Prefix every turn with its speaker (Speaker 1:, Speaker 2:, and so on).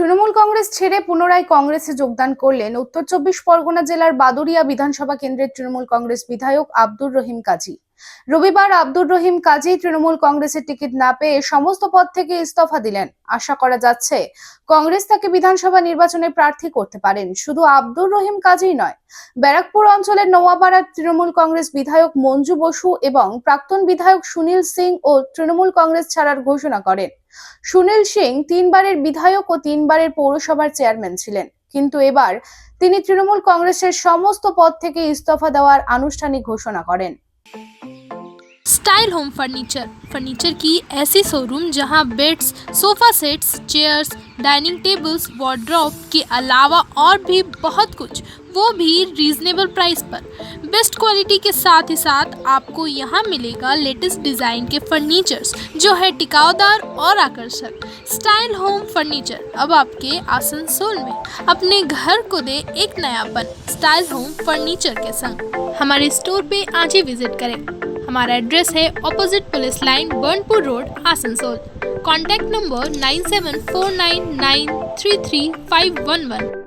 Speaker 1: তৃণমূল কংগ্রেস ছেড়ে পুনরায় কংগ্রেসে যোগদান করলেন উত্তর চব্বিশ পরগনা জেলার বাদুড়িয়া বিধানসভা কেন্দ্রের তৃণমূল কংগ্রেস বিধায়ক আব্দুর রহিম কাজী। রবিবার আব্দুর রহিম কাজী তৃণমূল কংগ্রেসের টিকিট না পেয়ে সমস্ত পদ থেকে ইস্তফা দিলেন। আশা করা যাচ্ছে কংগ্রেস তাকে বিধানসভা নির্বাচনে প্রার্থী করতে পারেন। শুধু আব্দুর রহিম কাজীই নয়, ব্যারাকপুর অঞ্চলের নওয়াপাড়ার তৃণমূল কংগ্রেস বিধায়ক মঞ্জু বসু এবং প্রাক্তন বিধায়ক সুনীল সিং ও তৃণমূল কংগ্রেস ছাড়ার ঘোষণা করেন। সুনীল সিং 3 বারের বিধায়ক ও 3 বারের পৌরসভার চেয়ারম্যান ছিলেন, কিন্তু এবার তিনি তৃণমূল কংগ্রেসের সমস্ত পদ থেকে ইস্তফা দেওয়ার আনুষ্ঠানিক ঘোষণা করেন।
Speaker 2: स्टाइल होम फर्नीचर की ऐसी शोरूम जहां beds, sofa sets, chairs, dining tables, wardrobe के अलावा और भी बहुत कुछ, वो भी रीजनेबल प्राइस पर। बेस्ट क्वालिटी के साथ ही साथ आपको यहां मिलेगा लेटेस्ट डिज़ाइन के फर्नीचर्स जो है टिकाऊदार और आकर्षक। स्टाइल होम फर्नीचर अब आपके आसनसोल में। अपने घर को दे एक नयापन स्टाइल होम फर्नीचर के संग। हमारे स्टोर पे आज ही विजिट करें। हमारा एड्रेस है opposite police line, Burnpur road, Asansol. Contact number 9749933511।